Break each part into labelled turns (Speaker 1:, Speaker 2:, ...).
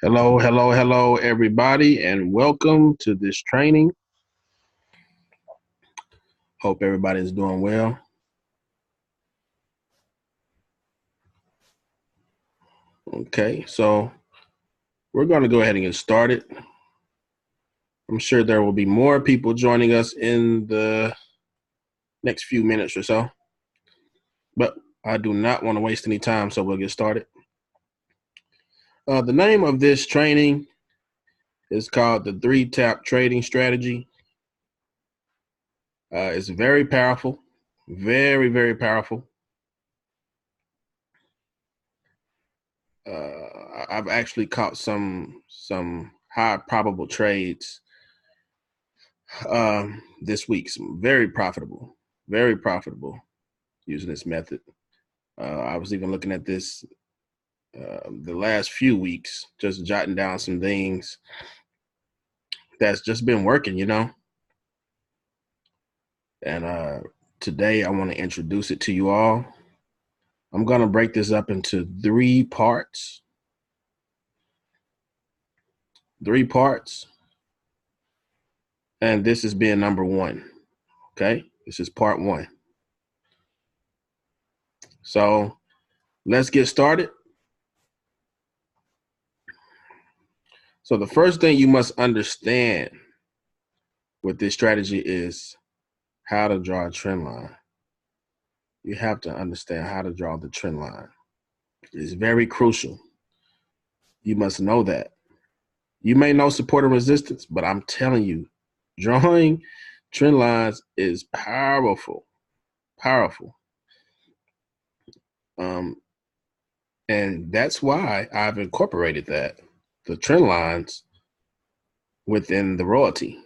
Speaker 1: Hello, hello, hello, everybody, and welcome to this training. Hope everybody is doing well. Okay, so we're going to go ahead and get started. I'm sure there will be more people joining us in the next few minutes or so, but I do not want to waste any time, so we'll get started. The name of this training is called the 3-tap trading strategy. It's very powerful, very, very powerful. I've actually caught some high probable trades this week. Some very profitable using this method. I was even looking at this the last few weeks, just jotting down some things that's just been working, And today I want to introduce it to you all. I'm going to break this up into three parts. And this is being number one. Okay, this is part one. So let's get started. So the first thing you must understand with this strategy is how to draw a trend line. You have to understand how to draw the trend line. It's very crucial. You must know that. You may know support and resistance, but I'm telling you, drawing trend lines is powerful. And that's why I've incorporated the trend lines within the royalty.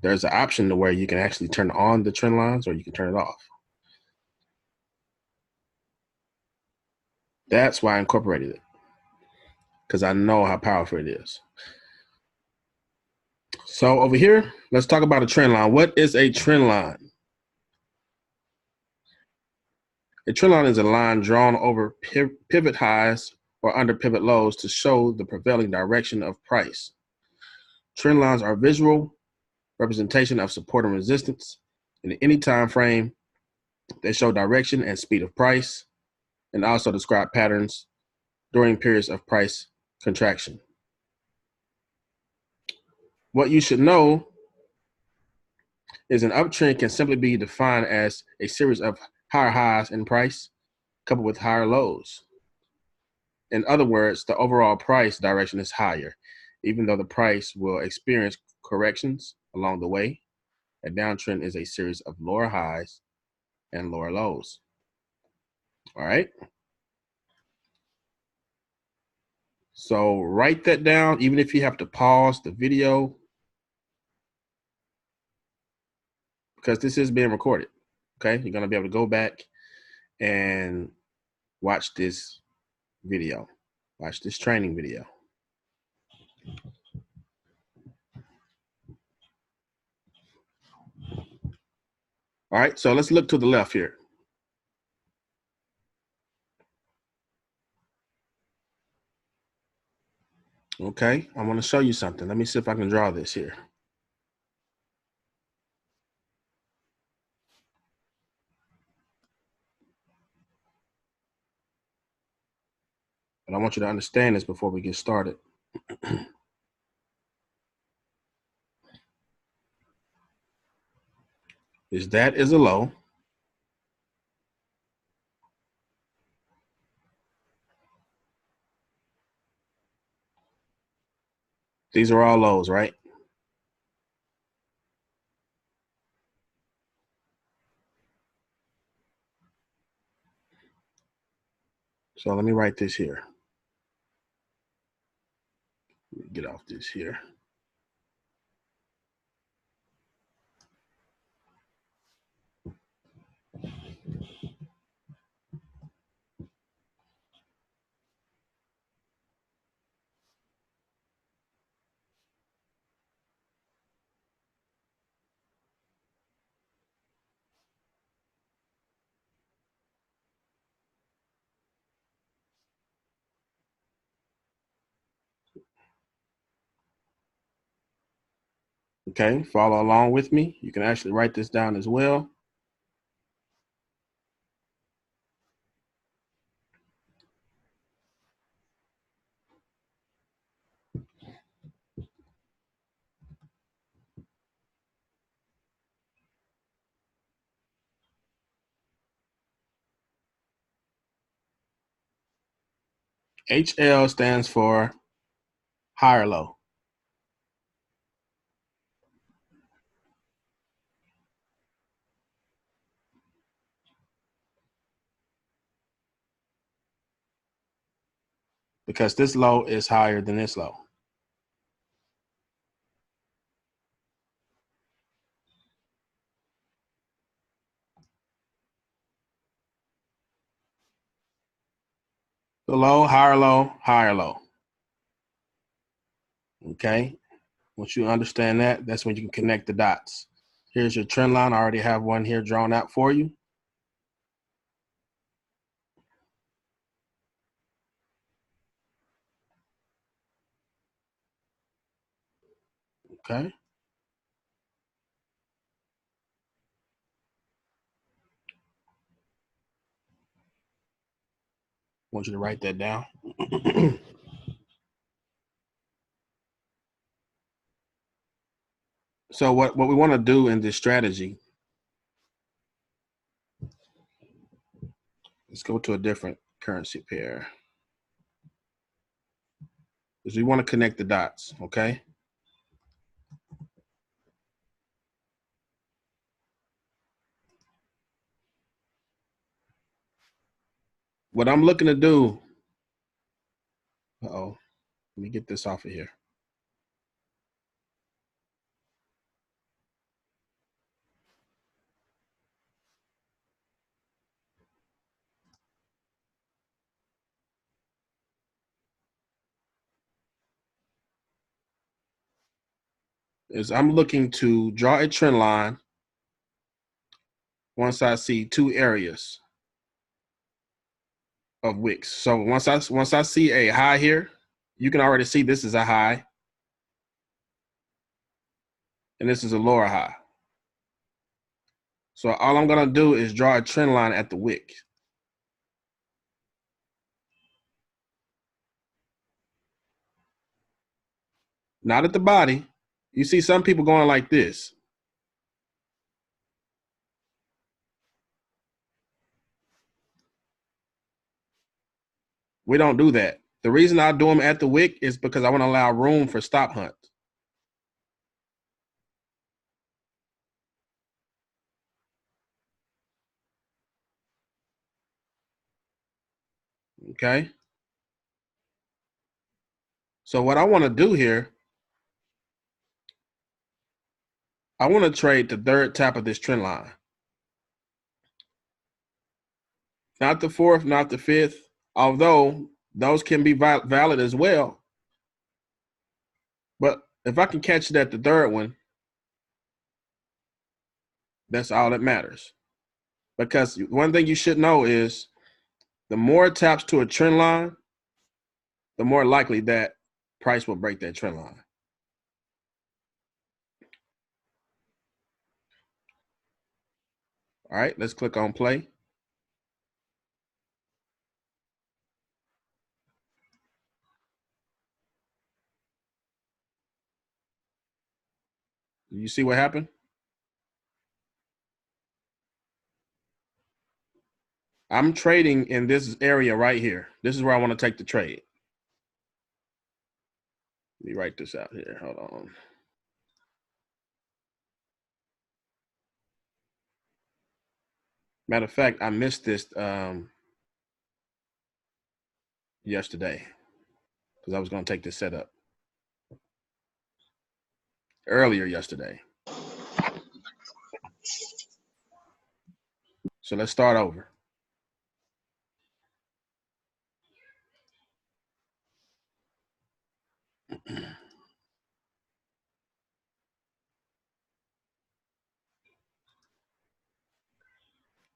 Speaker 1: There's an option to where you can actually turn on the trend lines or you can turn it off. That's why I incorporated it, because I know how powerful it is. So over here, let's talk about a trend line. What is a trend line? A trend line is a line drawn over pivot highs or under pivot lows to show the prevailing direction of price. Trend lines are visual representation of support and resistance in any time frame. They show direction and speed of price and also describe patterns during periods of price contraction. What you should know is an uptrend can simply be defined as a series of higher highs in price coupled with higher lows. In other words, the overall price direction is higher, even though the price will experience corrections along the way. A downtrend is a series of lower highs and lower lows. All right. So write that down, even if you have to pause the video, because this is being recorded. Okay. You're going to be able to go back and watch this video, watch this training video. All right. So let's look to the left here. Okay, I want to show you something. Let me see if I can draw this here. But I want you to understand this before we get started. That is a low. These are all lows, right? So let me write this here. Get off this here. Okay, follow along with me. You can actually write this down as well. HL stands for high or low. Because this low is higher than this low. The low, higher low, higher low. Okay. Once you understand that, that's when you can connect the dots. Here's your trend line. I already have one here drawn out for you. Okay. I want you to write that down. So what we want to do in this strategy, let's go to a different currency pair. Is we want to connect the dots, okay? What I'm looking to do, let me get this off of here. Is I'm looking to draw a trend line once I see two areas of wicks. So once I see a high here, you can already see this is a high and this is a lower high. So all I'm gonna do is draw a trend line at the wick. Not at the body. You see some people going like this. We don't do that. The reason I do them at the wick is because I want to allow room for stop hunt. Okay. So what I want to do here, I want to trade the third tap of this trend line. Not the fourth, not the fifth, although those can be valid as well. But if I can catch it at the third one, that's all that matters. Because one thing you should know is the more it taps to a trend line, the more likely that price will break that trend line. All right, let's click on play. You see what happened? I'm trading in this area right here. This is where I want to take the trade. Let me write this out here. Hold on. Matter of fact, I missed this yesterday because I was going to take this setup earlier yesterday. So let's start over.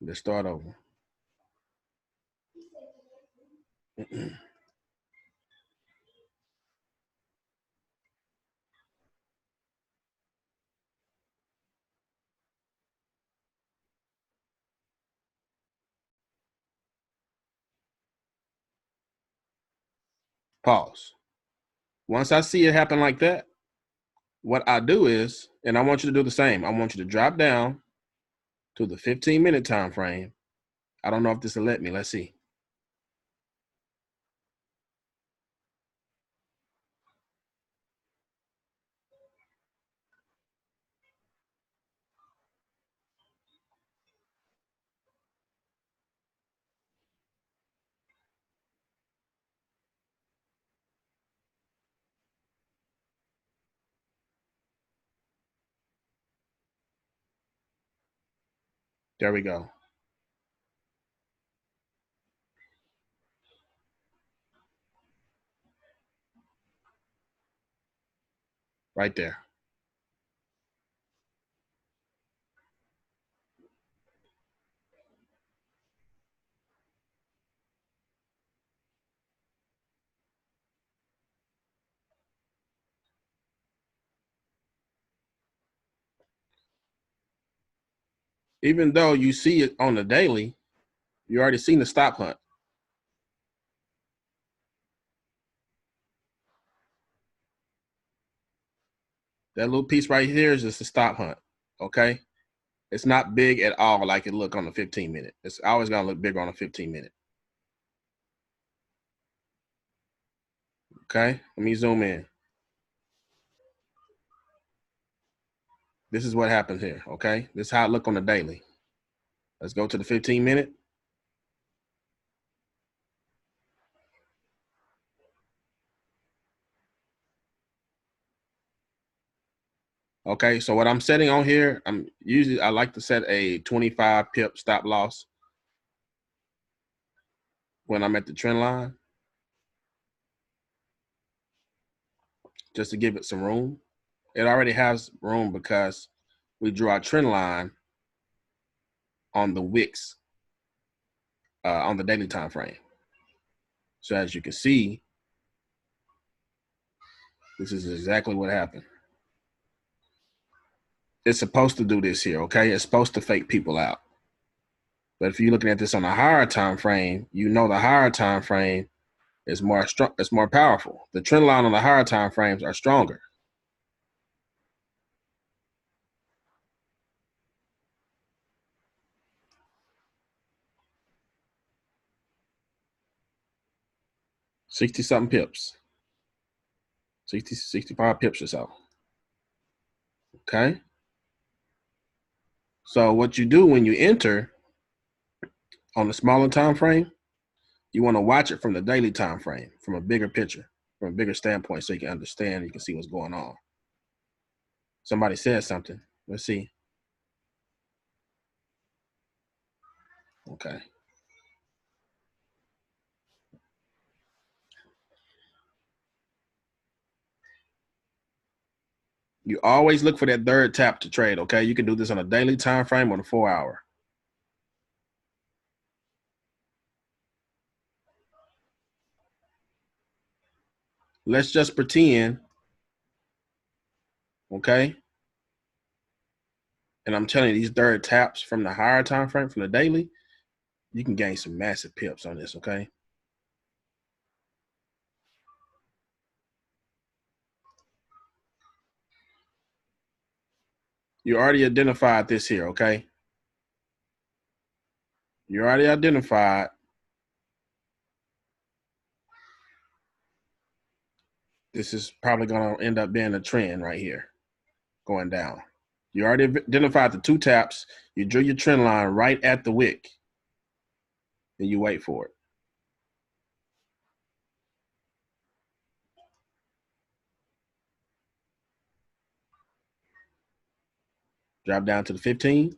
Speaker 1: Let's start over. Pause. Once I see it happen like that, what I do is, and I want you to do the same, I want you to drop down to the 15-minute time frame. I don't know if this will let me. Let's see. There we go. Right there. Even though you see it on the daily, you already seen the stop hunt. That little piece right here is just a stop hunt. Okay. It's not big at all like it look on the 15-minute. It's always gonna look bigger on a 15-minute. Okay. Let me zoom in. This is what happens here. Okay. This is how it look on the daily. Let's go to the 15-minute. Okay. So what I'm setting on here, I like to set a 25 pip stop loss when I'm at the trend line, just to give it some room. It already has room because we drew our trend line on the wicks on the daily time frame. So as you can see, this is exactly what happened. It's supposed to do this here, okay? It's supposed to fake people out. But if you're looking at this on a higher time frame, you know the higher time frame is more strong. It's more powerful. The trend line on the higher time frames are stronger. 60 something pips, 60, 65 pips or so. Okay. So what you do when you enter on the smaller time frame, you want to watch it from the daily time frame, from a bigger picture, from a bigger standpoint, so you can understand, you can see what's going on. Somebody said something. Let's see. Okay. You always look for that third tap to trade, okay? You can do this on a daily time frame or the 4 hour. Let's just pretend, okay? And I'm telling you, these third taps from the higher time frame, from the daily, you can gain some massive pips on this, okay? You already identified this here, okay? You already identified this is probably going to end up being a trend right here, going down. You already identified the two taps. You drew your trend line right at the wick, and you wait for it. Drop down to the 15.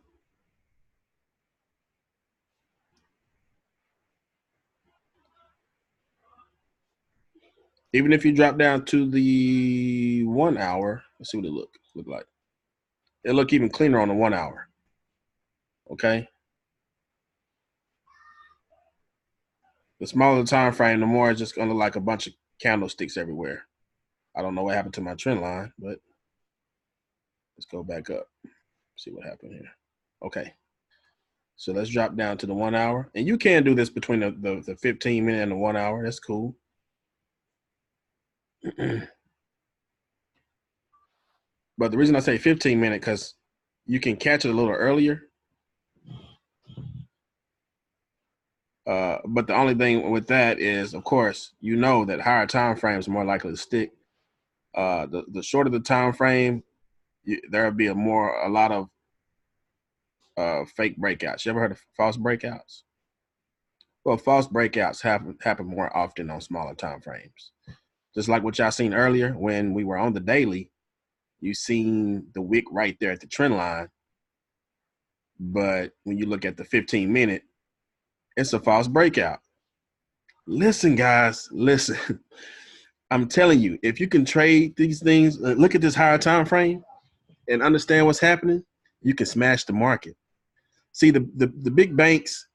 Speaker 1: Even if you drop down to the 1 hour, let's see what it look like. It look even cleaner on the 1 hour. Okay. The smaller the time frame, the more it's just gonna look like a bunch of candlesticks everywhere. I don't know what happened to my trend line, but let's go back up. See what happened here. Okay. So let's drop down to the 1 hour. And you can do this between the 15-minute and the 1 hour. That's cool. But the reason I say 15 minute because you can catch it a little earlier. But the only thing with that is, of course, you know that higher time frames are more likely to stick. The shorter the time frame, there'll be a lot of fake breakouts. You ever heard of false breakouts? Well, false breakouts happen more often on smaller time frames. Just like what y'all seen earlier when we were on the daily, you seen the wick right there at the trend line. But when you look at the 15 minute, it's a false breakout. Listen, guys, listen. I'm telling you, if you can trade these things, look at this higher time frame and understand what's happening, you can smash the market. See, the big banks,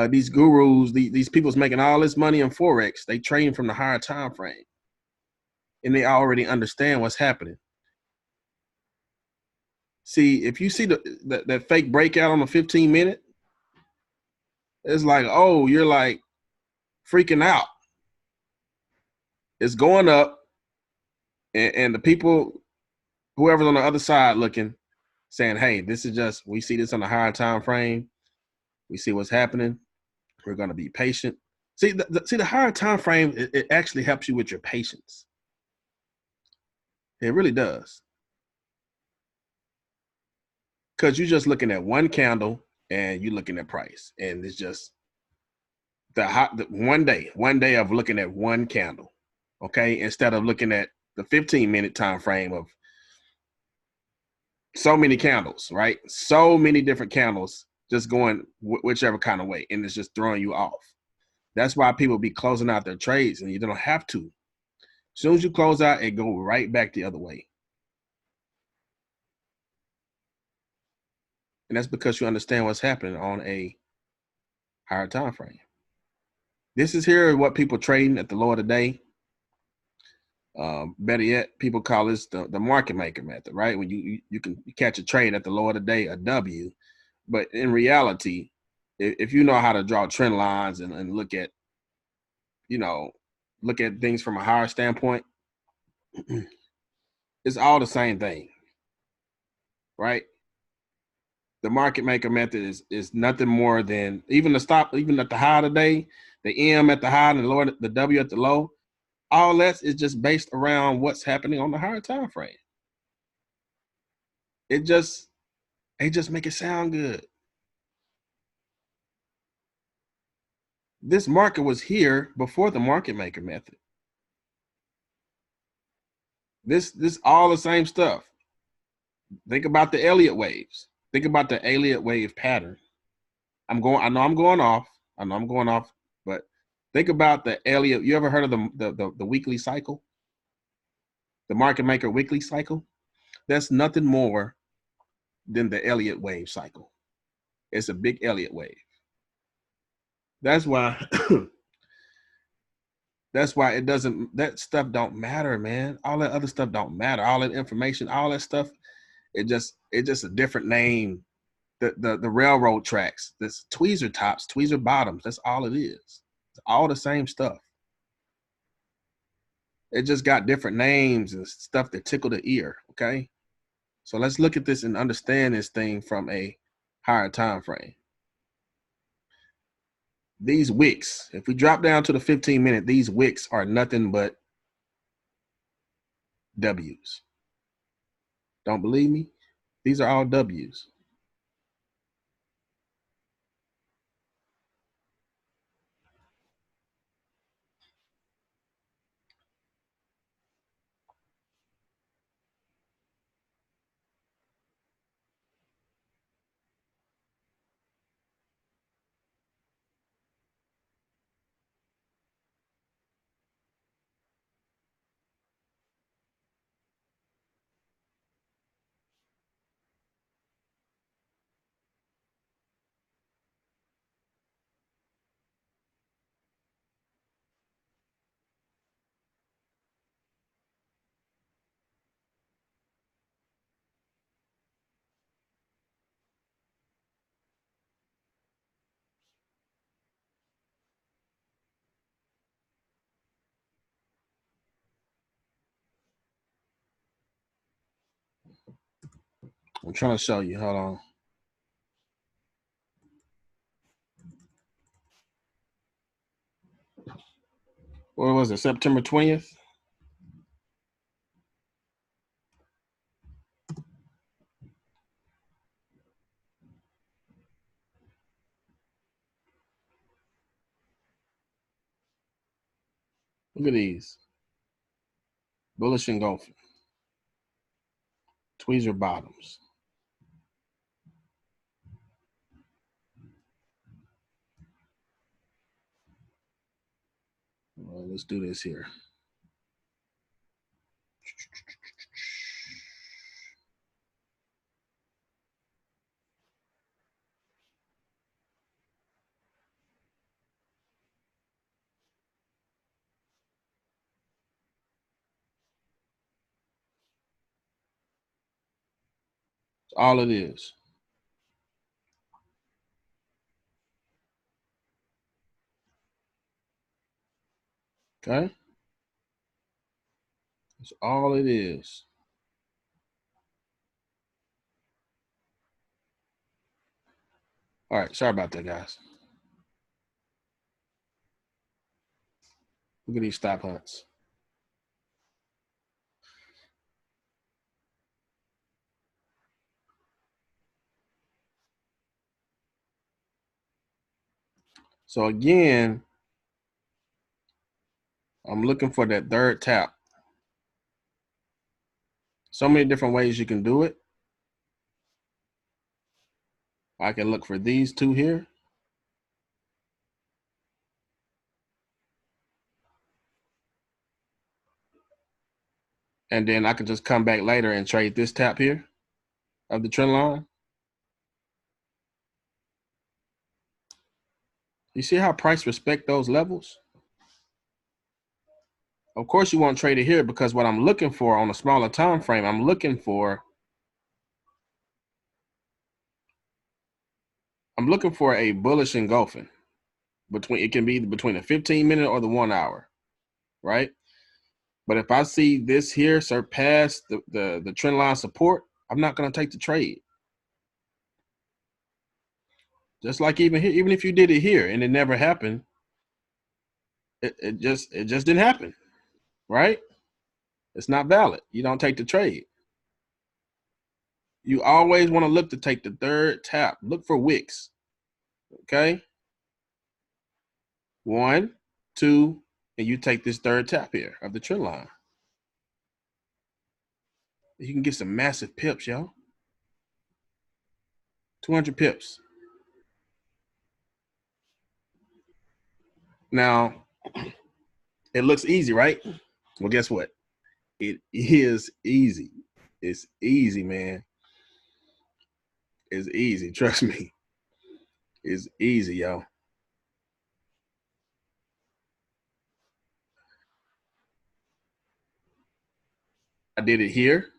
Speaker 1: these gurus, these people's making all this money in Forex, they trade from the higher time frame. And they already understand what's happening. See, if you see that fake breakout on the 15 minute, it's like, oh, you're like freaking out. It's going up, and the people, whoever's on the other side looking, saying, hey, this is just, we see this on the higher time frame. We see what's happening. We're going to be patient. See, the higher time frame, it actually helps you with your patience. It really does. Because you're just looking at one candle and you're looking at price. And it's just the one day of looking at one candle. Okay. Instead of looking at the 15-minute time frame of so many candles, right? So many different candles just going whichever kind of way. And it's just throwing you off. That's why people be closing out their trades and you don't have to. As soon as you close out, it go right back the other way. And that's because you understand what's happening on a higher time frame. This is here what people trading at the low of the day. Better yet, people call this the market maker method, right? When you can catch a trade at the low of the day, a W. But in reality, if you know how to draw trend lines and look at, you know, look at things from a higher standpoint, it's all the same thing, right? The market maker method is nothing more than even the stop, even at the high of the day, the M at the high and the low, the W at the low. All that is just based around what's happening on the higher time frame. It just they just make it sound good. This market was here before the market maker method. This all the same stuff. Think about the Elliott waves. Think about the Elliott wave pattern. I know I'm going off. I know I'm going off, but think about the Elliott. You ever heard of the weekly cycle? The market maker weekly cycle? That's nothing more than the Elliott wave cycle. It's a big Elliott wave. That's why that's why it doesn't, that stuff don't matter, man. All that other stuff don't matter. All that information, all that stuff, it's just a different name. The railroad tracks, this tweezer tops, tweezer bottoms, that's all it is. It's all the same stuff. It just got different names and stuff that tickle the ear. Okay. So let's look at this and understand this thing from a higher time frame. These wicks, if we drop down to the 15-minute, these wicks are nothing but W's. Don't believe me? These are all W's. I'm trying to show you. Hold on. What was it? September 20th? Look at these. Bullish engulfing. Tweezer bottoms. Well, let's do this here. That's all it is. Okay? That's all it is. All right, sorry about that, guys. Look at these stop hunts. So again, I'm looking for that third tap. So many different ways you can do it. I can look for these two here. And then I can just come back later and trade this tap here of the trend line. You see how price respect those levels? Of course, you want to trade it here because what I'm looking for on a smaller time frame, I'm looking for a bullish engulfing between. It can be between a 15-minute or the 1 hour, right? But if I see this here surpass the trend line support, I'm not going to take the trade. Just like even here, even if you did it here and it never happened, it just didn't happen, right? It's not valid. You don't take the trade. You always want to look to take the third tap. Look for wicks. Okay. 1, 2, and you take this third tap here of the trend line. You can get some massive pips, yo. 200 pips. Now, it looks easy, right? Well, guess what? It is easy. It's easy, man. It's easy. Trust me. It's easy, yo. I did it here.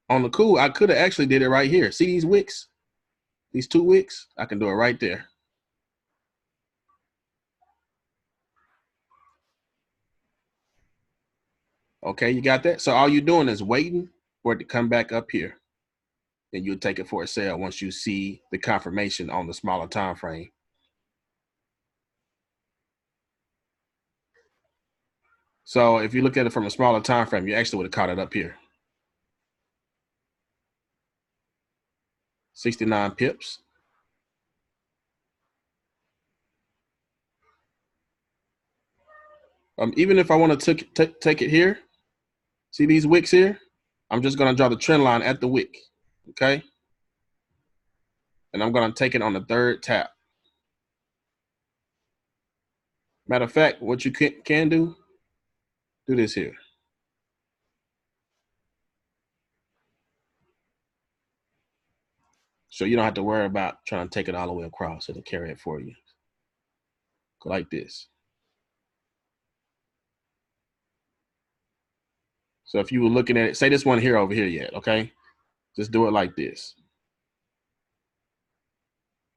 Speaker 1: On the cool, I could have actually did it right here. See these wicks? These 2 wicks? I can do it right there. Okay, you got that? So all you're doing is waiting for it to come back up here. Then you'll take it for a sale once you see the confirmation on the smaller time frame. So if you look at it from a smaller time frame, you actually would have caught it up here. 69 pips. Even if I want to take it here, see these wicks here? I'm just going to draw the trend line at the wick, okay? And I'm going to take it on the third tap. Matter of fact, what you can do this here. So you don't have to worry about trying to take it all the way across. It'll carry it for you. Go like this. So if you were looking at it, say this one here over here yet, okay? Just do it like this.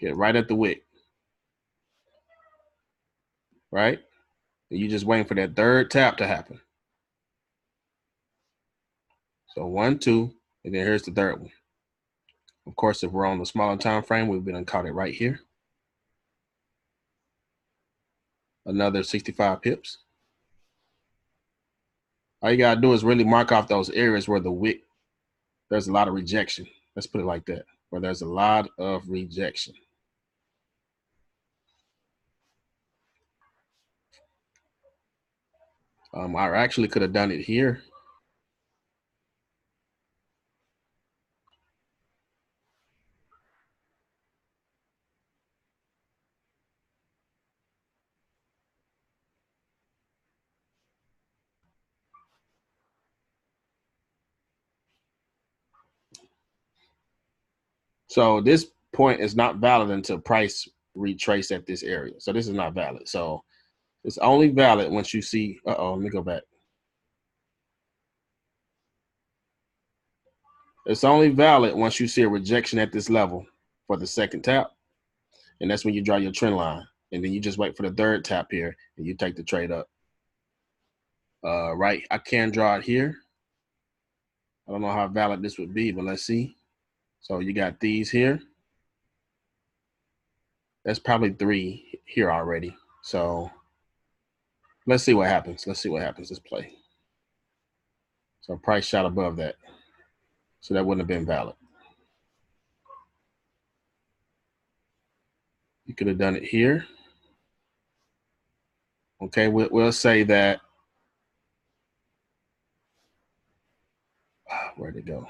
Speaker 1: Get right at the wick. Right? And you just waiting for that third tap to happen. So 1, 2, and then here's the third one. Of course, if we're on the smaller time frame, we've been caught it right here. Another 65 pips. All you gotta do is really mark off those areas where the wick, there's a lot of rejection. Let's put it like that, where there's a lot of rejection. I actually could have done it here. So this point is not valid until price retrace at this area. So this is not valid. So it's only valid once you see, let me go back. It's only valid once you see a rejection at this level for the second tap. And that's when you draw your trend line. And then you just wait for the third tap here and you take the trade up. Right, I can draw it here. I don't know how valid this would be, but let's see. So you got these here. That's probably 3 here already. So let's see what happens. Let's see what happens. Let's play. So price shot above that. So that wouldn't have been valid. You could have done it here. Okay, we'll say that. Where'd it go?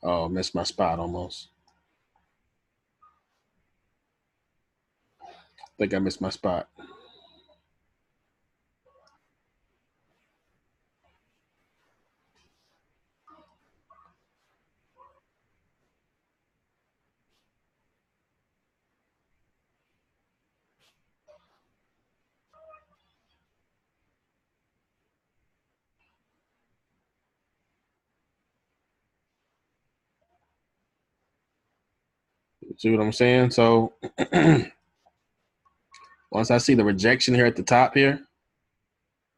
Speaker 1: Oh, missed my spot almost. I think I missed my spot. See what I'm saying? So once I see the rejection here at the top here,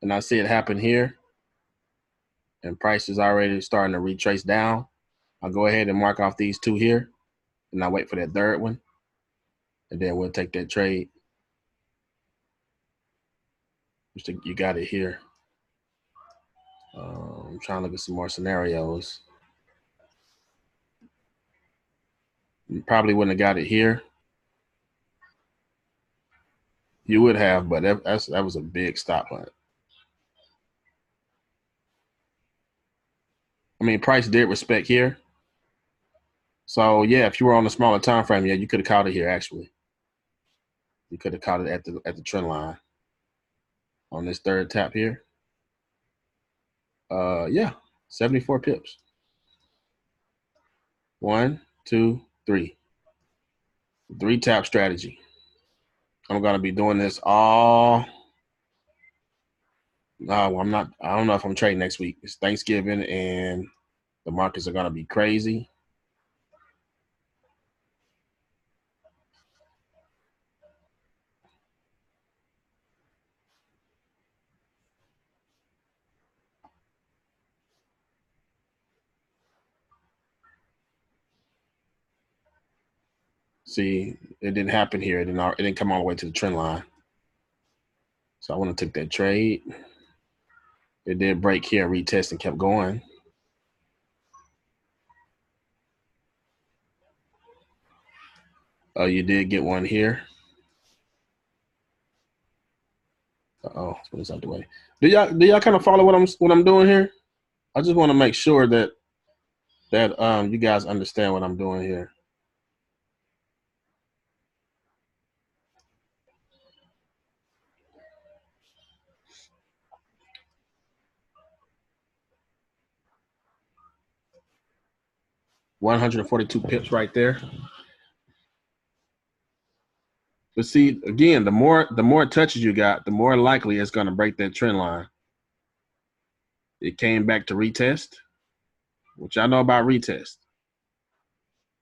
Speaker 1: and I see it happen here, and price is already starting to retrace down, I'll go ahead and mark off these 2 here, and I'll wait for that third one, and then we'll take that trade. You got it here. I'm trying to look at some more scenarios. You probably wouldn't have got it here. You would have, but that was a big stop hunt. I mean, price did respect here. So yeah, if you were on a smaller time frame, yeah, you could have caught it here. Actually, you could have caught it at the trend line on this third tap here. Yeah, 74 pips. 1, 2, 3. 3 tap strategy. I'm gonna be doing this all. No, I'm not. I don't know if I'm trading next week. It's Thanksgiving and the markets are gonna be crazy. See, it didn't happen here. It didn't come all the way to the trend line. So I want to take that trade. It did break here, retest, and kept going. You did get one here. Let's put this out the way. Do y'all kind of follow what I'm doing here? I just want to make sure that you guys understand what I'm doing here. $142 pips right there. But see, again, the more touches you got, the more likely it's going to break that trend line. It came back to retest, which I know about retest.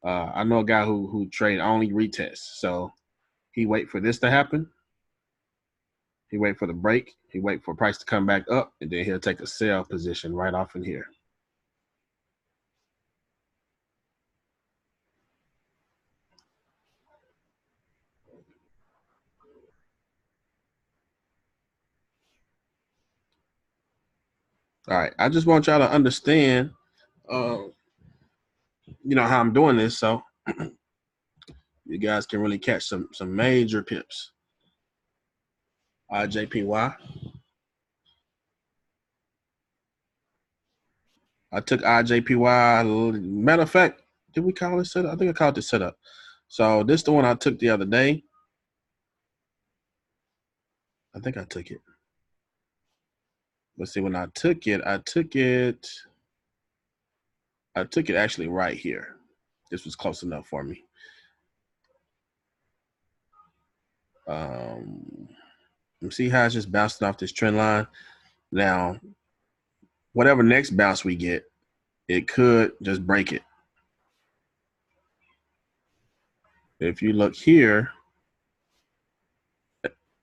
Speaker 1: I know a guy who trade only retest. So He wait for this to happen. He wait for the break. He wait for price to come back up, and then he'll take a sell position right off in here. All right. I just want y'all to understand, uh, how I'm doing this, so you guys can really catch some major pips. IJPY. I took IJPY. Matter of fact, did we call it setup? I think I called it setup. So this is the one I took the other day. I think I took it. Let's see. When I took it actually right here. This was close enough for me. You see how it's just bouncing off this trend line. Now, whatever next bounce we get, it could just break it. If you look here,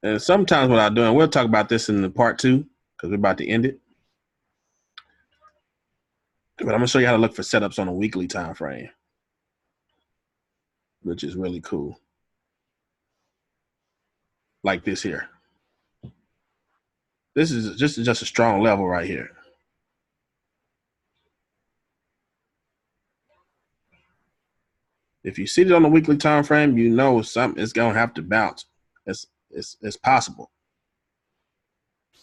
Speaker 1: and sometimes what I do, and we'll talk about this in the part 2 because we're about to end it. But I'm gonna show you how to look for setups on a weekly time frame, which is really cool. Like this here. This is just a strong level right here. If you see it on the weekly time frame, you know something is gonna have to bounce. It's possible.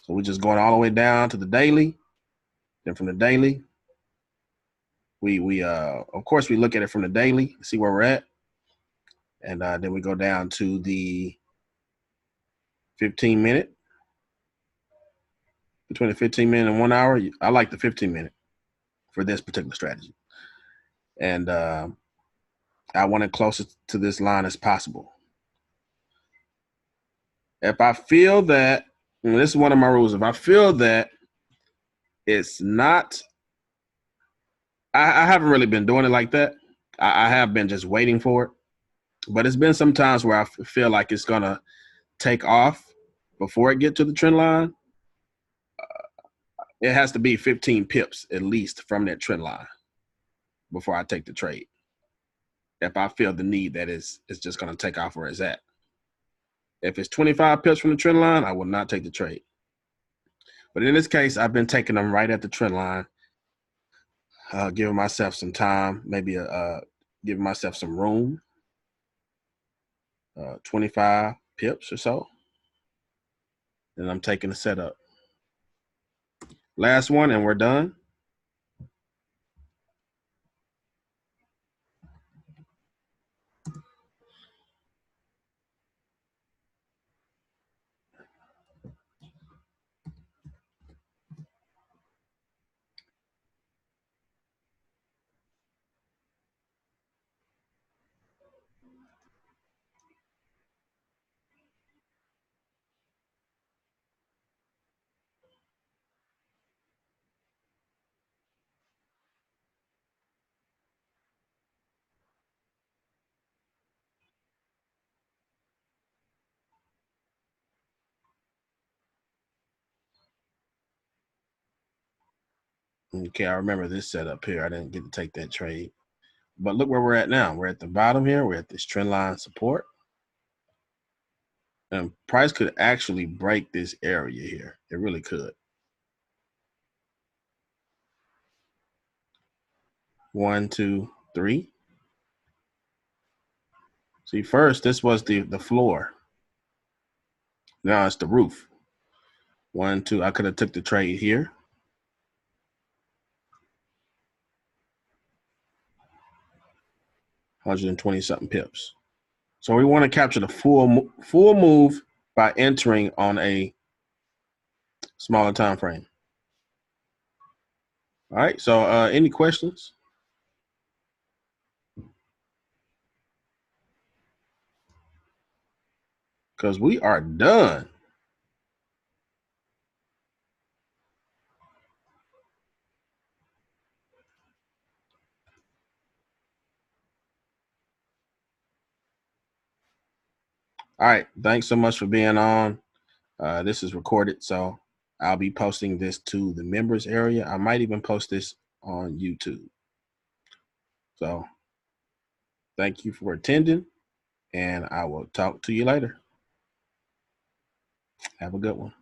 Speaker 1: So we're just going all the way down to the daily. Then from the daily, we of course we look at it from the daily, see where we're at, and then we go down to the 15-minute. Between the 15-minute and 1 hour, I like the 15-minute for this particular strategy, and I want it closest to this line as possible. If I feel that, and this is one of my rules, if I feel that it's not, I haven't really been doing it like that. I have been just waiting for it, but it's been some times where I feel like it's gonna take off before it get to the trend line. It has to be 15 pips at least from that trend line before I take the trade. If I feel the need that it's just gonna take off where it's at. If it's 25 pips from the trend line, I will not take the trade. But in this case, I've been taking them right at the trend line, giving myself some time, maybe giving myself some room, 25 pips or so. And I'm taking the setup. Last one, and we're done. Okay, I remember this setup here. I didn't get to take that trade. But look where we're at now. We're at the bottom here. We're at this trend line support. And price could actually break this area here. It really could. 1, 2, 3. See, first, this was the floor. Now it's the roof. 1, 2. I could have took the trade here. $120 something pips. So we want to capture the full move by entering on a smaller time frame. All right. So any questions? Because we are done. All right. Thanks so much for being on. This is recorded, so I'll be posting this to the members area. I might even post this on YouTube. So thank you for attending, and I will talk to you later. Have a good one.